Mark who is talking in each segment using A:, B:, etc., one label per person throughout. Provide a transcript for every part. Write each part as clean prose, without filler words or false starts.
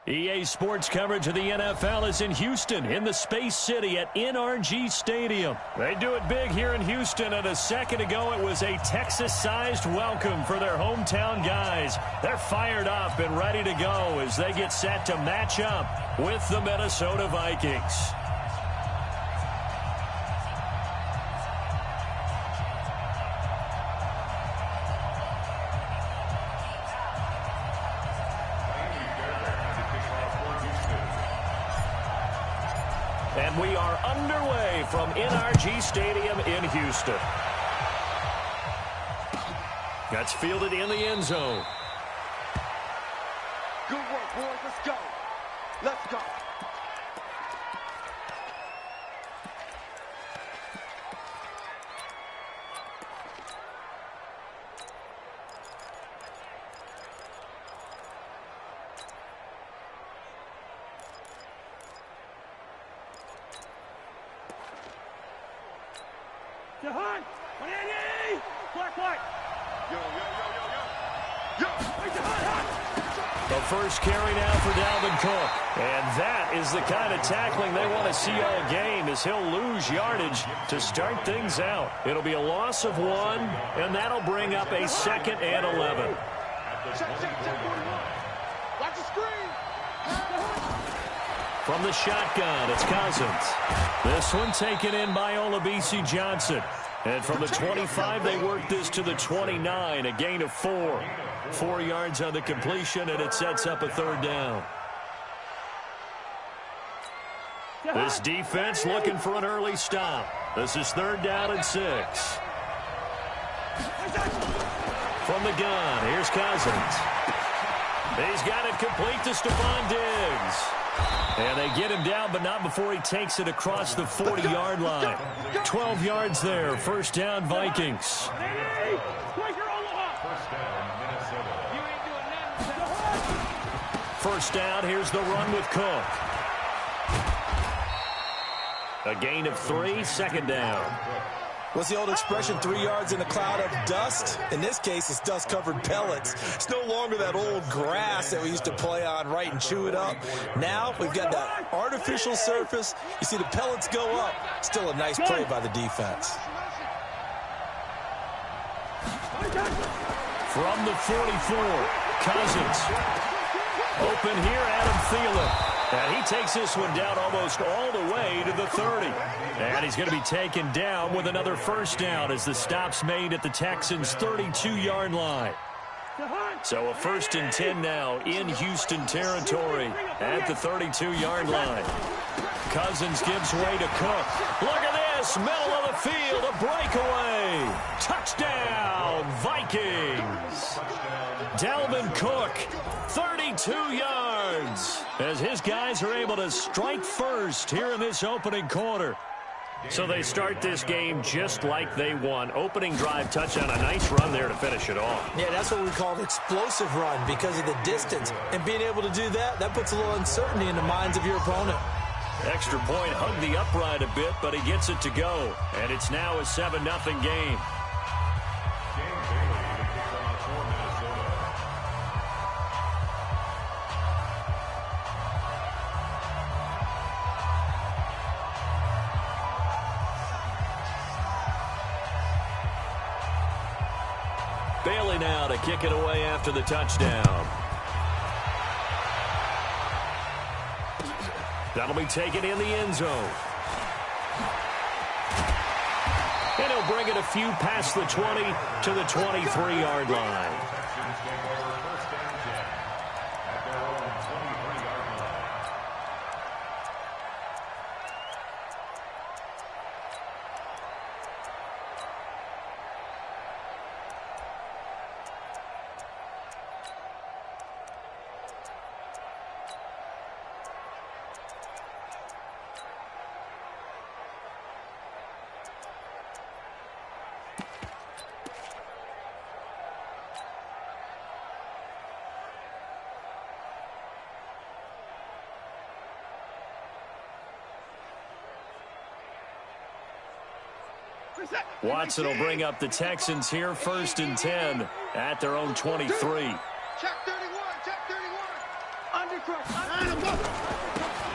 A: EA Sports coverage of the NFL is in Houston, in the Space City at NRG Stadium. They do it big here in Houston, and a second ago it was a Texas-sized welcome for their hometown guys. They're fired up and ready to go as they get set to match up with the Minnesota Vikings. And we are underway from NRG Stadium in Houston. That's fielded in the end zone.
B: Good work, boys. Let's go. Let's go.
A: The first carry now for Dalvin Cook. And that is the kind of tackling they want to see all game, as he'll lose yardage to start things out. It'll be a loss of 1, and that'll bring up a 2nd and 11.
B: Watch the screen.
A: From the shotgun, it's Cousins. This one taken in by Olabisi Johnson. And from the 25, they work this to the 29, a gain of 4. 4 yards on the completion, and it sets up a 3rd down. This defense looking for an early stop. This is 3rd down and 6. From the gun, here's Cousins. He's got it complete to Stephon Diggs. And they get him down, but not before he takes it across the 40-yard line. 12 yards there. 1st down, Vikings. First down, here's the run with Cook. A gain of 3, 2nd down.
C: What's the old expression, 3 yards in a cloud of dust? In this case, it's dust-covered pellets. It's no longer that old grass that we used to play on, right, and chew it up. Now we've got that artificial surface. You see the pellets go up. Still a nice play by the defense.
A: From the 44, Cousins. Open here, Adam Thielen. And he takes this one down almost all the way to the 30. And he's going to be taken down with another 1st down as the stop's made at the Texans' 32-yard line. So a 1st and 10 now in Houston territory at the 32-yard line. Cousins gives way to Cook. Look at this, middle of the field, a breakaway. Touchdown, Vikings. Dalvin Cook, 32 yards, as his guys are able to strike first here in this opening quarter. So they start this game just like they won. Opening drive touchdown, a nice run there to finish it off.
C: Yeah, that's what we call an explosive run because of the distance. And being able to do that, that puts a little uncertainty in the minds of your opponent.
A: Extra point, hugged the upright a bit, but he gets it to go. And it's now a 7-0 game. Bailey now to kick it away after the touchdown. That'll be taken in the end zone. And he'll bring it a few past the 20 to the 23-yard line. Watson will bring up the Texans here, 1st and 10 at their own 23.
B: Check 31, check 31. Under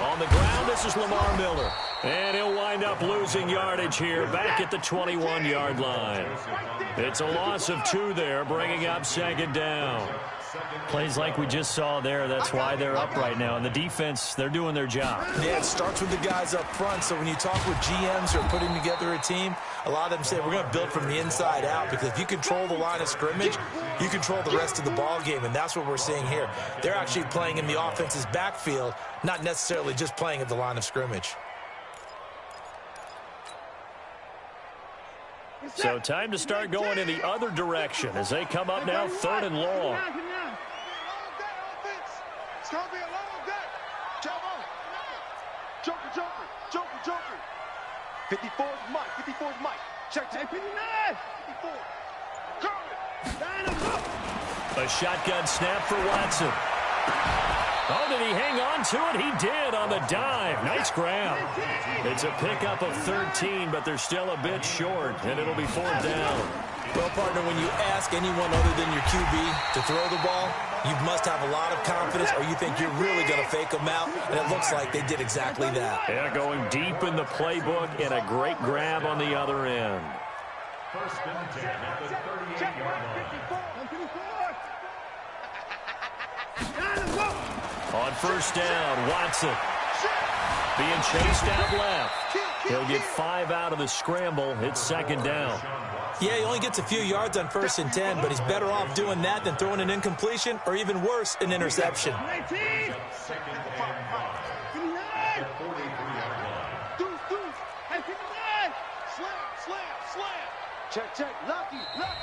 A: On the ground, this is Lamar Miller. And he'll wind up losing yardage here back at the 21-yard line. It's a loss of 2 there, bringing up second down. Plays like we just saw there, that's why they're up right now. And the defense, they're doing their job.
C: Yeah, it starts with the guys up front. So when you talk with GMs who are putting together a team, a lot of them say we're going to build from the inside out, because if you control the line of scrimmage, you control the rest of the ball game, and that's what we're seeing here. They're actually playing in the offense's backfield, not necessarily just playing at the line of scrimmage.
A: So time to start going in the other direction as they come up now, 3rd and long.
B: It's going to be a long day. Joker. 54 is Mike. 54 is Mike. Check. 54.
A: A shotgun snap for Watson. Oh, did he hang on to it? He did on the dive. Nice grab. It's a pickup of 13, but they're still a bit short, and it'll be 4th down.
C: Well, partner, when you ask anyone other than your QB to throw the ball, you must have a lot of confidence, or you think you're really going to fake them out, and it looks like they did exactly that.
A: Yeah, going deep in the playbook, and a great grab on the other end.
D: First and 10 at the 38-yard line.
A: On first down, Watson being chased out left. He'll get 5 out of the scramble. It's second down.
C: Yeah, he only gets a few yards on 1st and 10, but he's better off doing that than throwing an incompletion, or even worse, an interception.
B: Check. Lucky.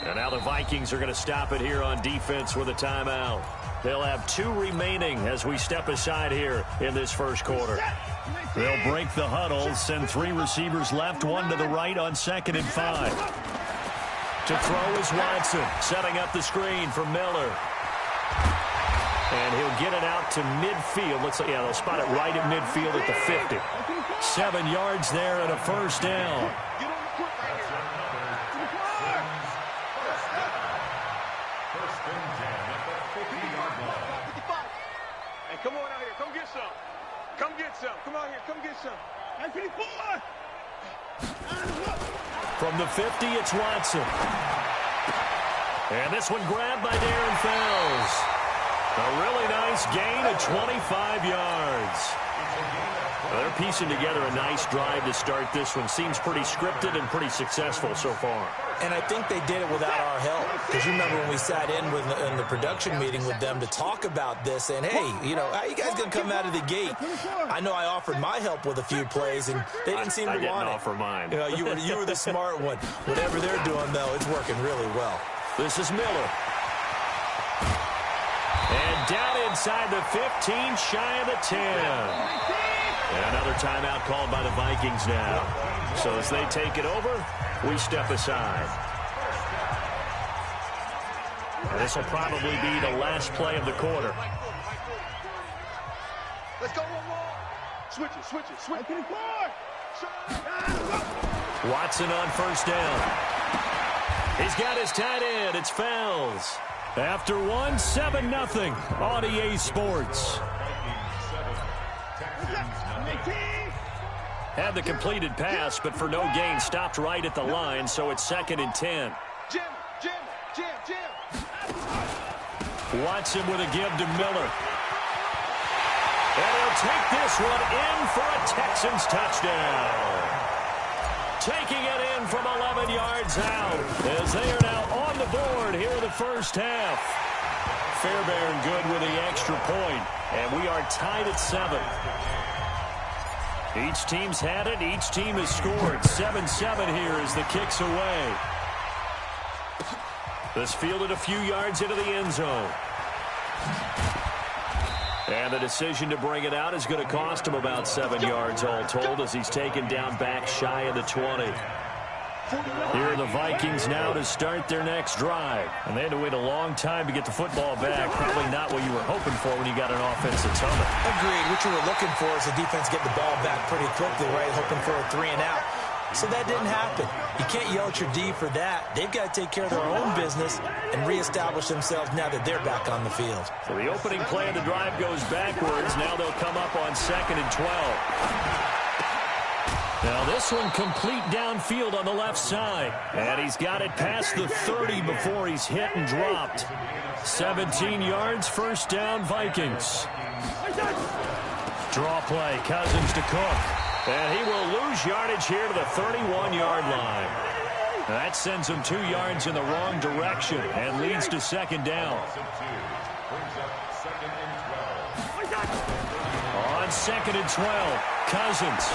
A: And now the Vikings are going to stop it here on defense with a timeout. They'll have 2 remaining as we step aside here in this first quarter. They'll break the huddle, send 3 receivers left, 1 to the right on 2nd and 5. To throw is Watson, setting up the screen for Miller. And he'll get it out to midfield. Looks like, yeah, they'll spot it right at midfield at the 50. 7 yards there and a first down.
B: Come on out here. Come get some. Come get some. Come out here. Come get some.
A: From the 50, it's Watson. And this one grabbed by Darren Fells. A really nice gain of 25 yards. Well, they're piecing together a nice drive to start this one. Seems pretty scripted and pretty successful so far.
C: And I think they did it without our help. Because you remember when we sat in the production meeting with them to talk about this, and hey, you know, how you guys going to come out of the gate? I know I offered my help with a few plays, and they didn't seem to want it.
A: I didn't offer mine.
C: You were the smart one. Whatever they're doing, though, it's working really well.
A: This is Miller. And down inside the 15, shy of the 10. And another timeout called by the Vikings now. So as they take it over, we step aside. This will probably be the last play of the quarter.
B: Let's go one more. Switch it.
A: Watson on first down. He's got his tight end. It's Fells. After 7-0 on EA Sports. Had the completed pass, but for no gain, stopped right at the line, so it's 2nd and 10.
B: Jim.
A: Watson with a give to Miller. And he'll take this one in for a Texans touchdown. Taking it in from 11 yards out as they are now on the board here in the first half. Fairbairn good with the extra point, and we are tied at 7. Each team's had it. Each team has scored. 7-7 here as the kick's away. This fielded a few yards into the end zone. And the decision to bring it out is going to cost him about 7 yards all told as he's taken down back shy of the 20. Here are the Vikings now to start their next drive. And they had to wait a long time to get the football back. Probably not what you were hoping for when you got an offense that's humming.
C: Agreed. What you were looking for is the defense get the ball back pretty quickly, right? Hoping for a 3-and-out. So that didn't happen. You can't yell at your D for that. They've got to take care of their own business and reestablish themselves now that they're back on the field.
A: So the opening play of the drive goes backwards. Now they'll come up on 2nd and 12. Now this one complete downfield on the left side. And he's got it past the 30 before he's hit and dropped. 17 yards, first down, Vikings. Draw play, Cousins to Cook. And he will lose yardage here to the 31-yard line. That sends him 2 yards in the wrong direction and leads to 2nd down. On 2nd and 12, Cousins.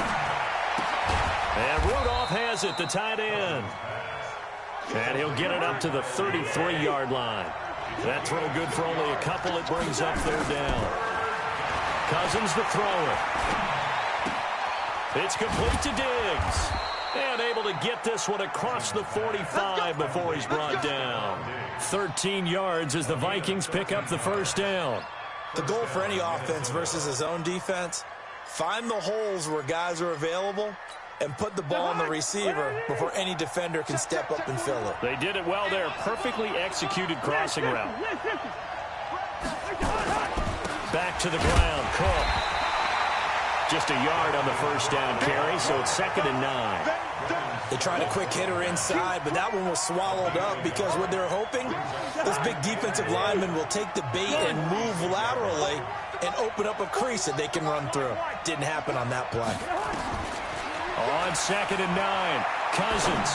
A: And Rudolph has it, the tight end. And he'll get it up to the 33-yard line. That throw good for only a couple. It brings up 3rd down. Cousins the thrower. It's complete to Diggs. And able to get this one across the 45 before he's brought down. 13 yards as the Vikings pick up the first down.
C: The goal for any offense versus his own defense, find the holes where guys are available and put the ball on the receiver before any defender can step up and fill it.
A: They did it well there. Perfectly executed crossing route. Back to the ground. Cook. Just a yard on the first down carry, so it's 2nd and 9.
C: They tried a quick hitter inside, but that one was swallowed up because what they're hoping, this big defensive lineman will take the bait and move laterally and open up a crease that they can run through. Didn't happen on that play.
A: On 2nd and 9, Cousins.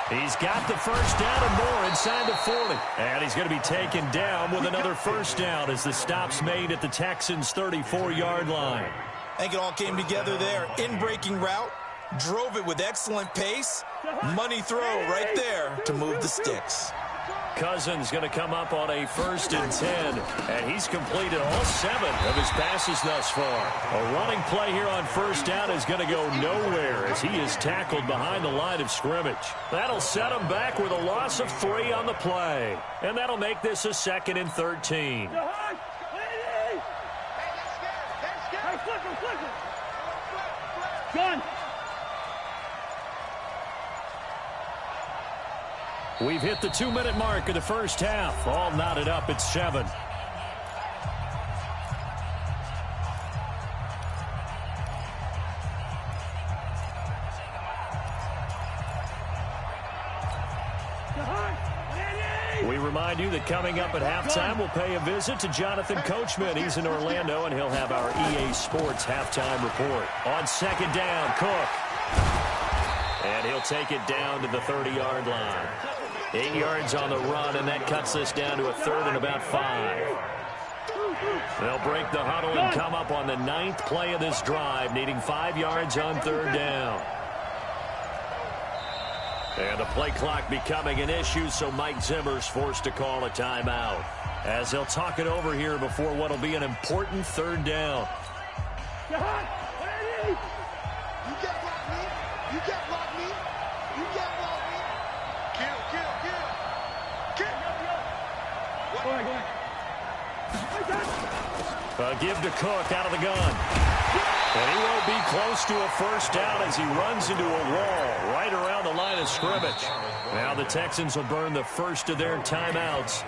A: He's got the first down and more inside the 40. And he's going to be taken down with another first down as the stop's made at the Texans' 34-yard line.
C: I think it all came together there. In-breaking route, drove it with excellent pace. Money throw right there to move the sticks.
A: Cousins going to come up on a 1st and 10, and he's completed all 7 of his passes thus far. A running play here on first down is going to go nowhere as he is tackled behind the line of scrimmage. That'll set him back with a loss of 3 on the play, and that'll make this a 2nd and 13.
B: Gun.
A: We've hit the 2-minute mark of the first half. All knotted up at 7. We remind you that coming up at halftime, we'll pay a visit to Jonathan Coachman. He's in Orlando, and he'll have our EA Sports halftime report. On 2nd down, Cook. And he'll take it down to the 30-yard line. 8 yards on the run, and that cuts us down to a 3rd and about 5. They'll break the huddle and come up on the 9th play of this drive, needing 5 yards on 3rd down. And the play clock becoming an issue, so Mike Zimmer's forced to call a timeout as they'll talk it over here before what will be an important 3rd down. Give to Cook out of the gun. And he won't be close to a first down as he runs into a wall right around the line of scrimmage. Now the Texans will burn the first of their timeouts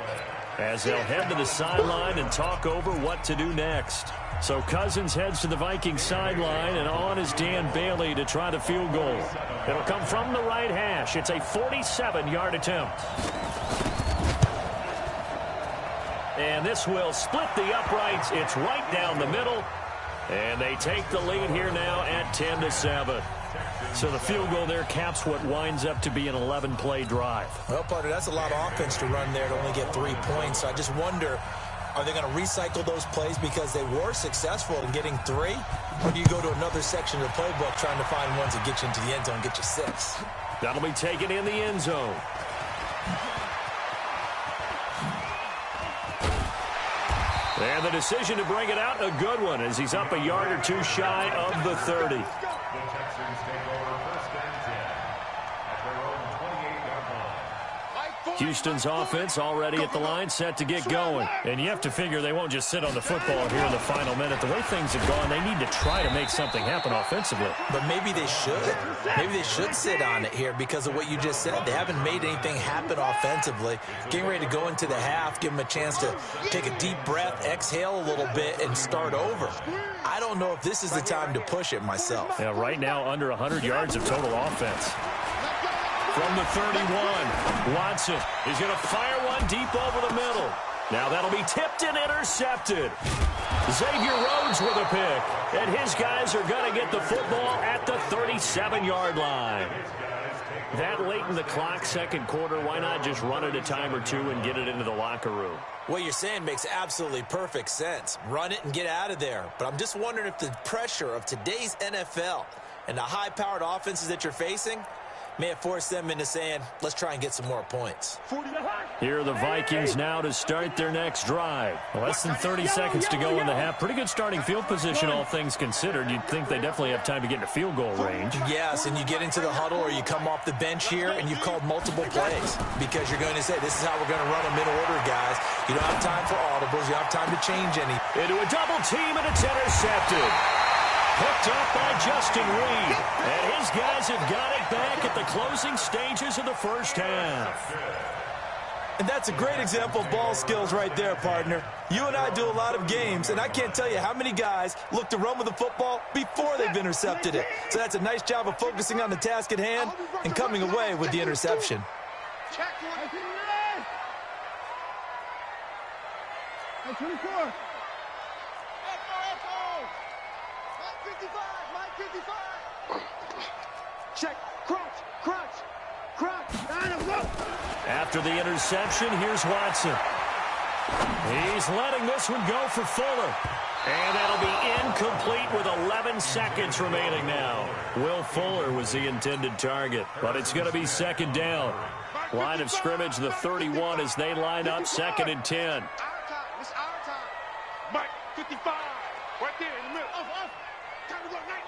A: as they'll head to the sideline and talk over what to do next. So Cousins heads to the Vikings sideline, and on is Dan Bailey to try the field goal. It'll come from the right hash. It's a 47-yard attempt. And this will split the uprights. It's right down the middle. And they take the lead here now at 10-7. So the field goal there caps what winds up to be an 11-play drive.
C: Well, partner, that's a lot of offense to run there to only get 3 points. So I just wonder, are they going to recycle those plays because they were successful in getting 3? Or do you go to another section of the playbook trying to find ones that get you into the end zone, get you 6?
A: That'll be taken in the end zone. And the decision to bring it out, a good one, as he's up a yard or 2 shy of the 30.
D: The Texans take over 1st and 10 at their own 28-yard line.
A: Houston's offense already at the line, set to get going. And you have to figure they won't just sit on the football here in the final minute. The way things have gone, they need to try to make something happen offensively.
C: But maybe they should. Maybe they should sit on it here because of what you just said. They haven't made anything happen offensively. Getting ready to go into the half, give them a chance to take a deep breath, exhale a little bit, and start over. I don't know if this is the time to push it myself.
A: Yeah, right now under 100 yards of total offense. From the 31, Watson is going to fire one deep over the middle. Now that'll be tipped and intercepted. Xavier Rhodes with a pick, and his guys are going to get the football at the 37-yard line. That late in the clock, second quarter, why not just run it a time or two and get it into the locker room?
C: What you're saying makes absolutely perfect sense. Run it and get out of there. But I'm just wondering if the pressure of today's NFL and the high-powered offenses that you're facing may have forced them into saying, let's try and get some more points.
A: Here are the Vikings now to start their next drive. Less than 30 seconds to go in the half. Pretty good starting field position, all things considered. You'd think they definitely have time to get into field goal range.
C: Yes, and you get into the huddle or you come off the bench here and you've called multiple plays because you're going to say, this is how we're going to run them in order, guys. You don't have time for audibles. You don't have time to change any.
A: Into a double team, and it's intercepted. Picked up by Justin Reed. And his guys have got it back at the closing stages of the first half.
C: And that's a great example of ball skills right there, partner. You and I do a lot of games, and I can't tell you how many guys look to run with the football before they've intercepted it. So that's a nice job of focusing on the task at hand and coming away with the interception.
B: Check one. 24. Echo. Mike 55. Check. Crunch.
A: After the interception, here's Watson. He's letting this one go for Fuller. And that'll be incomplete with 11 seconds remaining now. Will Fuller was the intended target, but it's going to be second down. Line of scrimmage, the 31 as they line up, second and 10.
B: Our time. It's our time. Mike 55. Right there in the middle. Time to go. Night.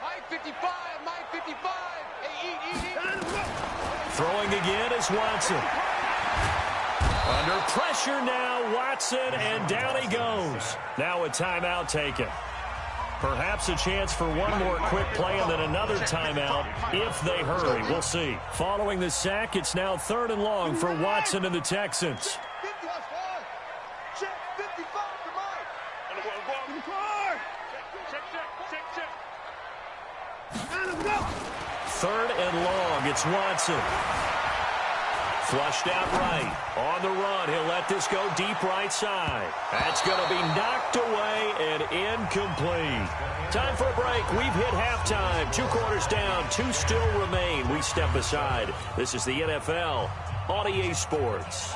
B: Mike 55. Hey, eat.
A: Throwing again is Watson. Under pressure now, Watson, and down he goes. Now a timeout taken. Perhaps a chance for one more quick play and then another timeout if they hurry. We'll see. Following the sack, it's now third and long for Watson and the Texans.
B: Check 55 for Mike. Check.
A: Third and long, it's Watson. Flushed out right. On the run, he'll let this go deep right side. That's going to be knocked away and incomplete. Time for a break. We've hit halftime. 2 quarters down, 2 still remain. We step aside. This is the NFL on EA Sports.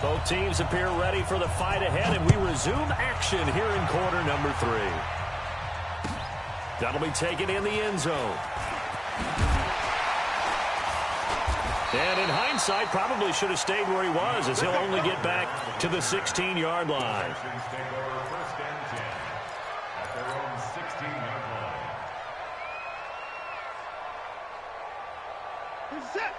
A: Both teams appear ready for the fight ahead, and we resume action here in quarter number 3. That'll be taken in the end zone. And in hindsight, probably should have stayed where he was, as he'll only get back to the 16-yard line.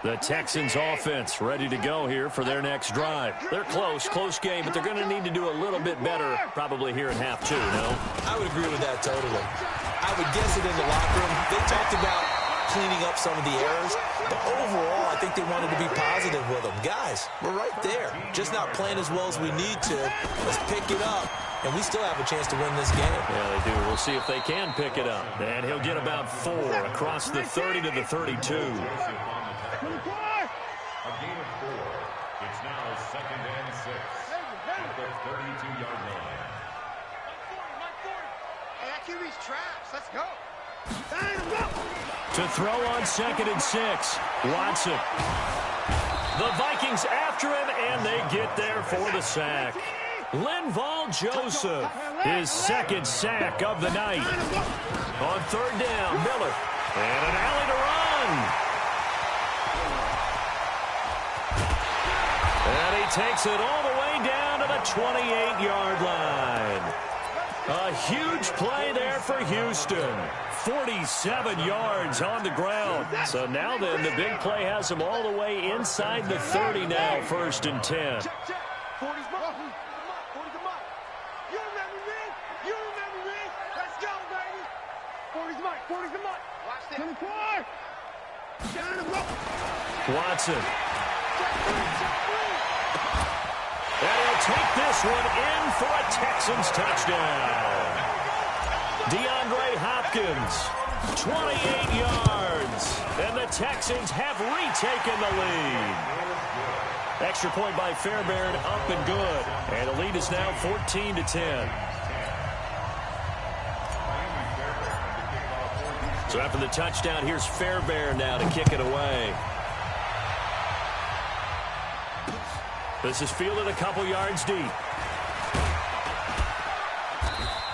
A: The Texans offense ready to go here for their next drive. They're close game, but they're going to need to do a little bit better probably here in half 2, no?
C: I would agree with that totally. I would guess it in the locker room. They talked about cleaning up some of the errors, but overall, I think they wanted to be positive with them. Guys, we're right there. Just not playing as well as we need to. Let's pick it up, and we still have a chance to win this game.
A: Yeah, they do. We'll see if they can pick it up. And he'll get about 4 across the 30 to the 32.
D: A gain of 4. It's now second and 6 at the 32-yard line.
B: Hey, that QB's traps. Let's go.
A: To throw on second and 6, Watson. The Vikings after him, and they get there for the sack. Linval Joseph, his second sack of the night. On third down, Miller. And an alley to run. And he takes it all the way down to the 28-yard line. A huge play there for Houston. 47 yards on the ground. So now then, the big play has them all the way inside the 30 now, 1st and 10.
B: Check, check. 40's mark. 40's the mark. You remember me? You remember me? Let's go, baby. 40's mark. 40's the mark. Watch this. 24. Down the rope.
A: Watson. And he'll take this one in for a Texans touchdown. DeAndre Hopkins, 28 yards. And the Texans have retaken the lead. Extra point by Fairbairn, up and good. And the lead is now 14-10. So after the touchdown, here's Fairbairn now to kick it away. This is fielded a couple yards deep.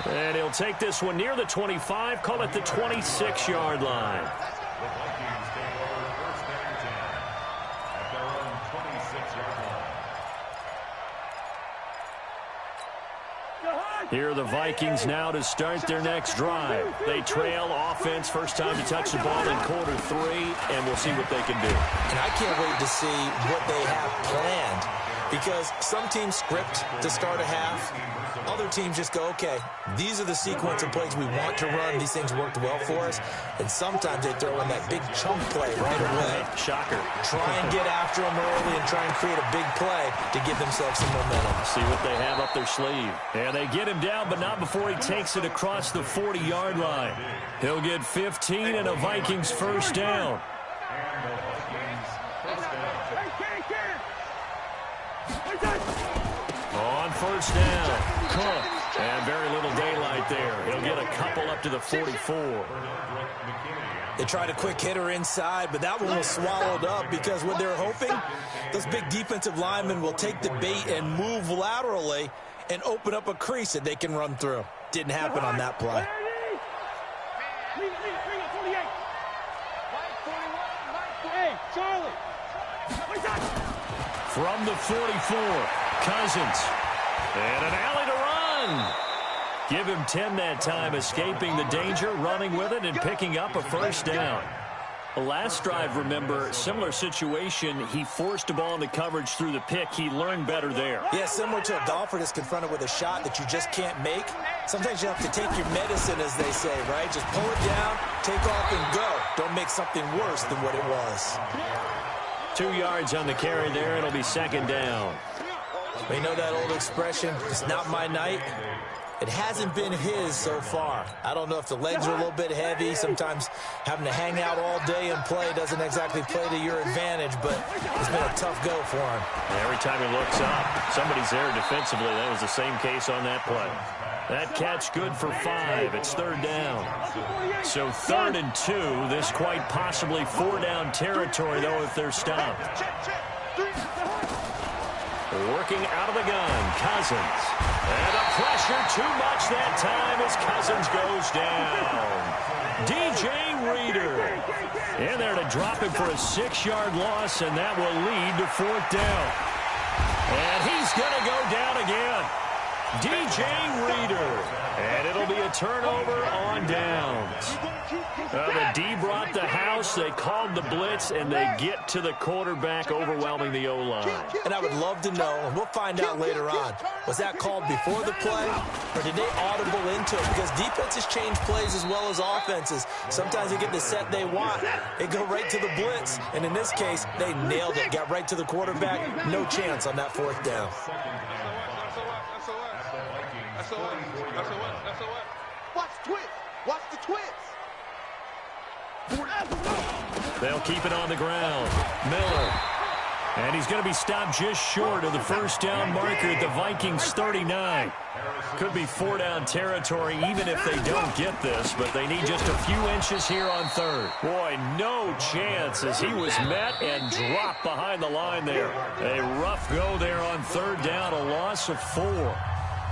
A: And he'll take this one near the 25, call it the 26-yard line. Here are the Vikings now to start their next drive. They trail offense, first time to touch the ball in quarter 3, and we'll see what they can do.
C: And I can't wait to see what they have planned, because some teams script to start a half. Other teams just go, okay, these are the sequence of plays we want to run. These things worked well for us. And sometimes they throw in that big chunk play right away.
A: Shocker.
C: Try and get after them early and try and create a big play to give themselves some momentum.
A: See what they have up their sleeve. And they get him down, but not before he takes it across the 40-yard line. He'll get 15 and a Vikings first down. On first down, Cook. And very little daylight there. He'll get a couple up to the 44.
C: They tried a quick hitter inside, but that one was swallowed up because what they're hoping, those big defensive linemen will take the bait and move laterally and open up a crease that they can run through. Didn't happen on that play.
A: From the 44, Cousins. And an alley to run. Give him 10 that time, escaping the danger, running with it, and picking up a first down. The last drive, remember, similar situation. He forced a ball into coverage through the pick. He learned better there.
C: Yeah, similar to a golfer that's confronted with a shot that you just can't make. Sometimes you have to take your medicine, as they say, right? Just pull it down, take off, and go. Don't make something worse than what it was.
A: 2 yards on the carry there. It'll be second down.
C: We know that old expression, it's not my night. It hasn't been his so far. I don't know if the legs are a little bit heavy. Sometimes having to hang out all day and play doesn't exactly play to your advantage, but it's been a tough go for him.
A: Every time he looks up, somebody's there defensively. That was the same case on that play. That catch good for 5. It's third down. So 3rd and 2. This quite possibly 4-down territory, though, if they're stopped. Working out of the gun, Cousins. And the pressure too much that time as Cousins goes down. DJ Reader in there to drop him for a 6-yard loss, and that will lead to 4th down. And he's going to go down again. DJ Reader. And it'll be a turnover on downs. The D brought the house. They called the blitz, and they get to the quarterback, overwhelming the O-line.
C: And I would love to know, and we'll find out later on, was that called before the play, or did they audible into it? Because defenses change plays as well as offenses. Sometimes they get the set they want. They go right to the blitz, and in this case, they nailed it. Got right to the quarterback. No chance on that 4th down.
B: Watch the twist. Watch the twist.
A: They'll keep it on the ground. Miller. And he's going to be stopped just short of the first down marker at the Vikings 39. Could be 4-down territory even if they don't get this, but they need just a few inches here on 3rd. Boy, no chance as he was met and dropped behind the line there. A rough go there on 3rd down, a loss of 4.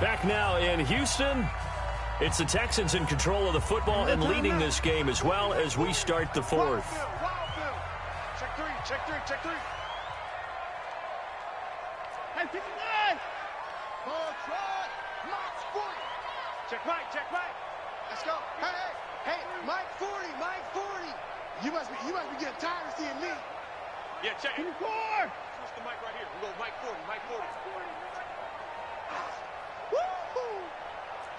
A: Back now in Houston. It's the Texans in control of the football and leading this game as well as we start the 4th.
B: Check 3, check 3, check 3. Hey, 59! March 40. Check right, check right. Let's go. Hey, Mike 40, Mike 40. You must be getting tired of seeing me. Yeah, check it. Switch the mic right here. We'll go Mike 40, Mike 40. Woo!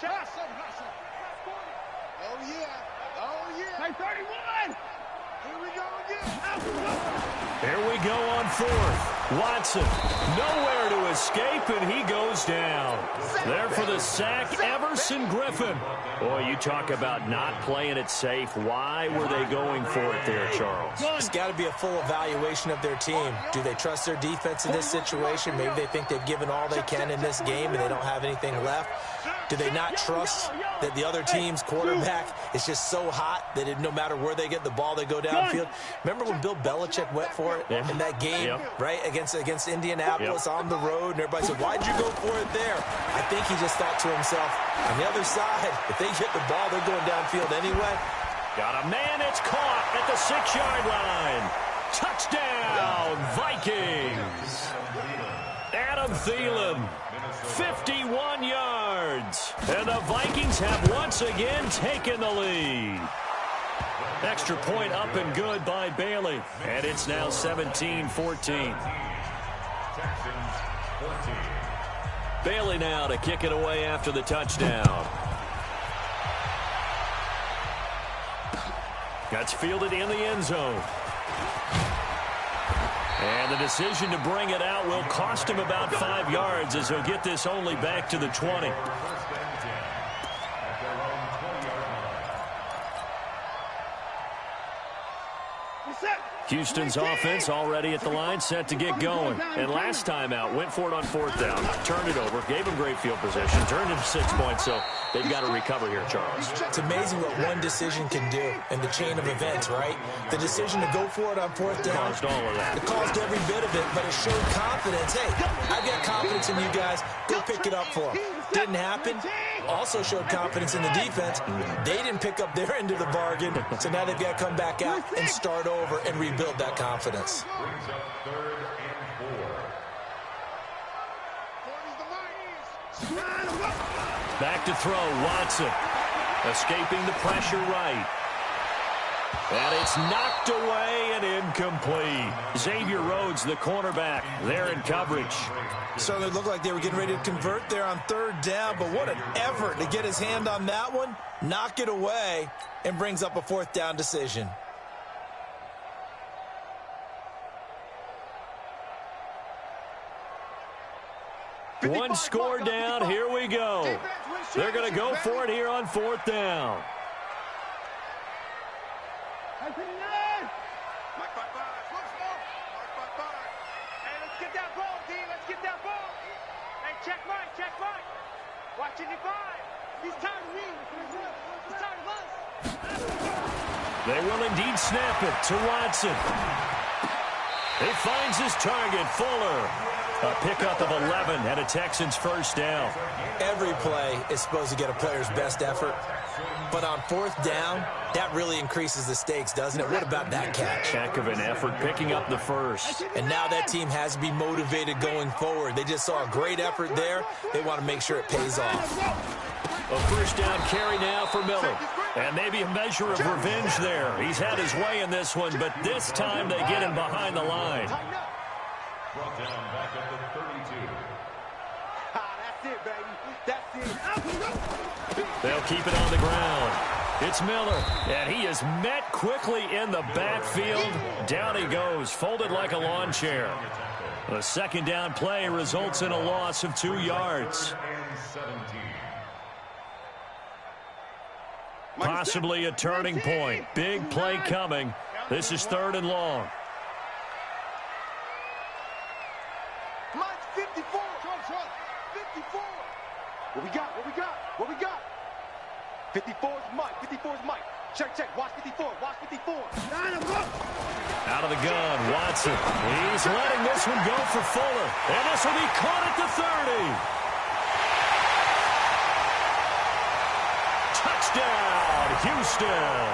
B: Check. Hustle. Oh, yeah. Mike 31. Here we go again.
A: Here we go on fourth. Watson, nowhere to escape, and he goes down. There for the sack, Everson Griffin. Boy, you talk about not playing it safe. Why were they going for it there, Charles?
C: It's got to be a full evaluation of their team. Do they trust their defense in this situation? Maybe they think they've given all they can in this game and they don't have anything left. Do they not trust that the other team's quarterback is just so hot that no matter where they get the ball, they go downfield? Remember when Bill Belichick went for it in that game, right, against Indianapolis on the road, and everybody said, why'd you go for it there? I think he just thought to himself, on the other side, if they get the ball, they're going downfield anyway.
A: Got a man, it's caught at the 6-yard line. Touchdown, Vikings. Adam Thielen, 51 yards. And the Vikings have once again taken the lead. Extra point up and good by Bailey. And it's now 17-14. Bailey now to kick it away after the touchdown. That's fielded in the end zone. And the decision to bring it out will cost him about 5 yards as he'll get this only back to the 20. Houston's offense already at the line, set to get going. And last time out, went for it on fourth down, turned it over, gave him great field position, turned it to 6 points, so they've got to recover here, Charles.
C: It's amazing what one decision can do in the chain of events, right? The decision to go for it on fourth down.
A: Caused all of that.
C: It caused every bit of it, but it showed confidence. Hey, I've got confidence in you guys. Go pick it up for them. Didn't happen. Also showed confidence in the defense. They didn't pick up their end of the bargain, so now they've got to come back out and start over and rebuild that confidence.
D: Brings up 3rd and 4.
A: Back to throw, Watson. Escaping the pressure right. And it's knocked away and incomplete. Xavier Rhodes, the cornerback, there in coverage.
C: Certainly looked like they were getting ready to convert there on 3rd down, but what an effort to get his hand on that one, knock it away, and brings up a 4th down decision.
A: One score down, here we go. They're going to go for it here on 4th down.
B: Hey, let's get that ball, D. Let's get that ball. Hey, check right. Watching the five. He's tired of me. He's tired of us.
A: They will indeed snap it to Watson. He finds his target, Fuller. A pickup of 11 and a Texans first down.
C: Every play is supposed to get a player's best effort, but on 4th down, that really increases the stakes, doesn't it? What about that catch?
A: Heck of an effort, picking up the first.
C: And now that team has to be motivated going forward. They just saw a great effort there. They want to make sure it pays off.
A: A first down carry now for Miller. And maybe a measure of revenge there. He's had his way in this one, but this time they get him behind the line.
D: Brought down back at the 32.
B: That's it, baby. That's it.
A: They'll keep it on the ground. It's Miller, and he is met quickly in the backfield. Down he goes, folded like a lawn chair. The second down play results in a loss of 2 yards. Possibly a turning point. Big play coming. This is 3rd and long.
B: Mike's 54. 54. What we got? 54 is Mike. Check. Watch 54.
A: Out of the gun, Watson. He's letting this one go for Fuller. And this will be caught at the 30. Touchdown, Houston.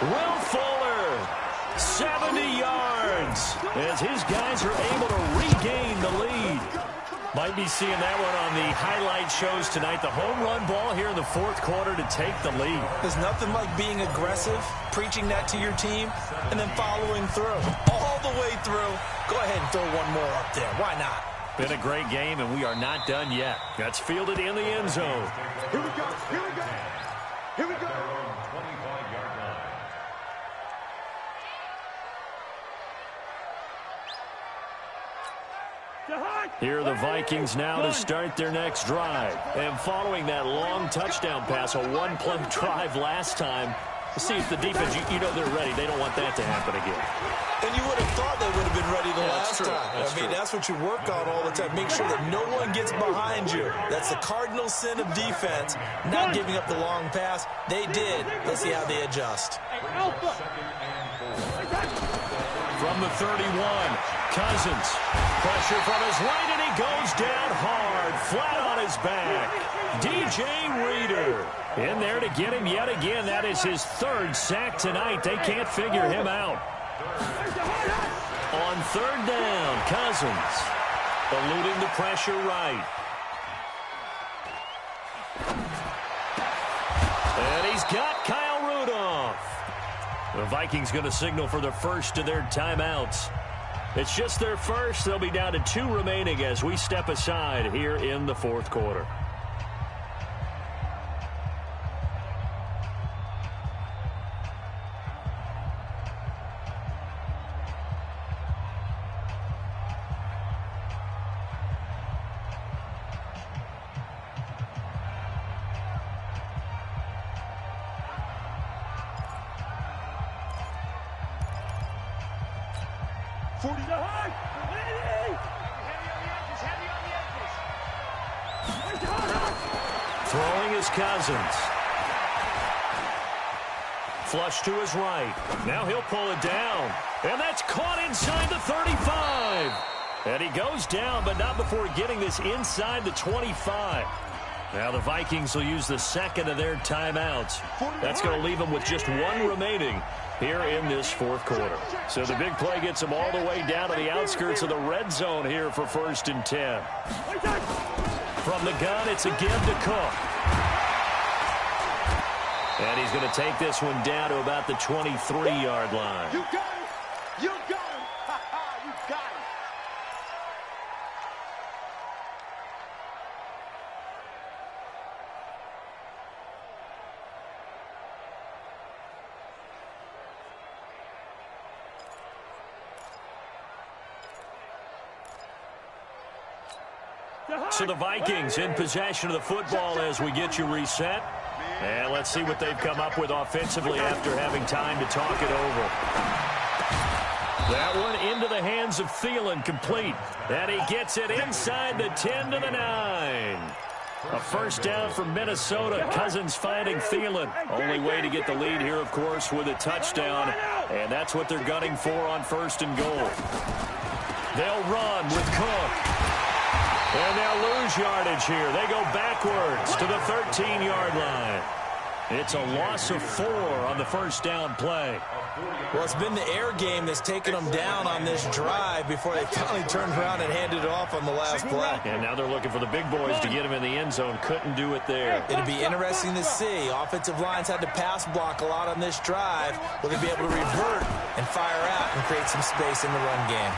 A: Will Fuller, 70 yards, as his guys are able to regain the lead. Might be seeing that one on the highlight shows tonight. The home run ball here in the fourth quarter to take the lead.
C: There's nothing like being aggressive, preaching that to your team, and then following through. All the way through. Go ahead and throw one more up there. Why not?
A: Been a great game, and we are not done yet. That's fielded in the end zone.
B: Here we go. Here we go. Here we go.
A: Here are the Vikings now to start their next drive. And following that long touchdown pass, a one-play drive last time, let's see if the defense, you know they're ready. They don't want that to happen again.
C: And you would have thought they would have been ready the last time.
A: I mean,
C: that's what you work on all the time. Make sure that no one gets behind you. That's the cardinal sin of defense, not giving up the long pass. They did. Let's see how they adjust.
A: From the 31, Cousins. Pressure from his right, and he goes down hard, flat on his back. DJ Reader in there to get him yet again. That is his third sack tonight. They can't figure him out. On third down, Cousins eluding the pressure right. And he's got Kyle Rudolph. The Vikings going to signal for the first of their timeouts. It's just their first. They'll be down to 2 remaining as we step aside here in the fourth quarter. Throwing is Cousins. Flush to his right. Now he'll pull it down. And that's caught inside the 35. And he goes down, but not before getting this inside the 25. Now the Vikings will use the second of their timeouts. That's going to leave them with just 1 remaining here in this fourth quarter. So the big play gets them all the way down to the outskirts of the red zone here for 1st and 10. From the gun, it's again to Cook. And he's going to take this one down to about the 23-yard line.
B: You got him. You got him. Ha-ha, you got him.
A: So the Vikings in possession of the football as we get you reset. And let's see what they've come up with offensively after having time to talk it over. That one into the hands of Thielen, complete. And he gets it inside the 10 to the 9. A first down from Minnesota. Cousins finding Thielen. Only way to get the lead here, of course, with a touchdown. And that's what they're gunning for on 1st and goal. They'll run with Cook. And they'll lose yardage here. They go backwards to the 13-yard line. It's a loss of 4 on the first down play.
C: Well, it's been the air game that's taken them down on this drive before they finally turned around and handed it off on the last play.
A: And now they're looking for the big boys to get him in the end zone. Couldn't do it there.
C: It'd be interesting to see. Offensive lines had to pass block a lot on this drive. Will they be able to revert and fire out and create some space in the run game?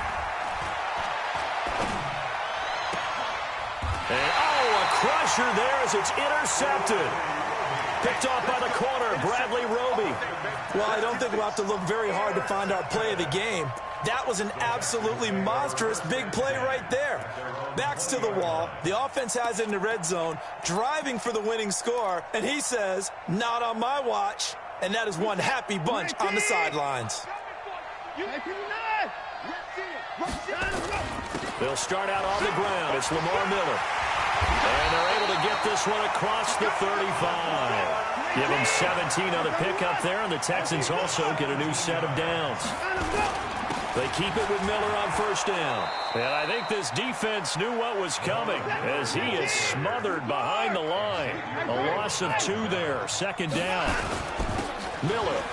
A: And, a crusher there as it's intercepted. Picked off by the corner, Bradley Roby.
C: Well, I don't think we'll have to look very hard to find our play of the game. That was an absolutely monstrous big play right there. Backs to the wall. The offense has it in the red zone, driving for the winning score, and he says, not on my watch. And that is one happy bunch on the sidelines.
A: They'll start out on the ground. It's Lamar Miller. And they're able to get this one across the 35. Give them 17 on the pickup there, and the Texans also get a new set of downs. They keep it with Miller on first down. And I think this defense knew what was coming as he is smothered behind the line. A loss of 2 there. 2nd down. Miller.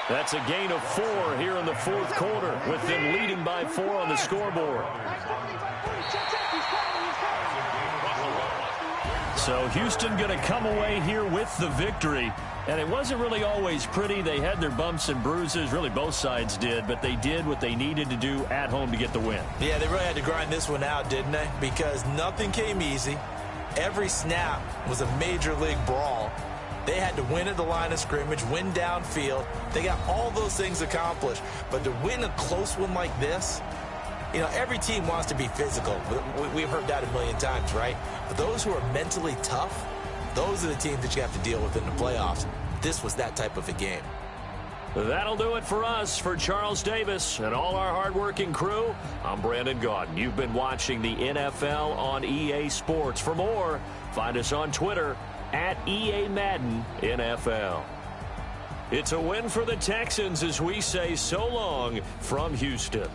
A: That's a gain of 4 here in the fourth quarter with them leading by 4 on the scoreboard. So Houston going to come away here with the victory. And it wasn't really always pretty. They had their bumps and bruises. Really, both sides did. But they did what they needed to do at home to get the win.
C: Yeah, they really had to grind this one out, didn't they? Because nothing came easy. Every snap was a major league brawl. They had to win at the line of scrimmage, win downfield. They got all those things accomplished. But to win a close one like this, you know, every team wants to be physical. We've heard that a million times, right? But those who are mentally tough, those are the teams that you have to deal with in the playoffs. This was that type of a game.
A: That'll do it for us. For Charles Davis and all our hardworking crew, I'm Brandon Gaudin. You've been watching the NFL on EA Sports. For more, find us on Twitter at EA Madden NFL. It's a win for the Texans as we say so long from Houston.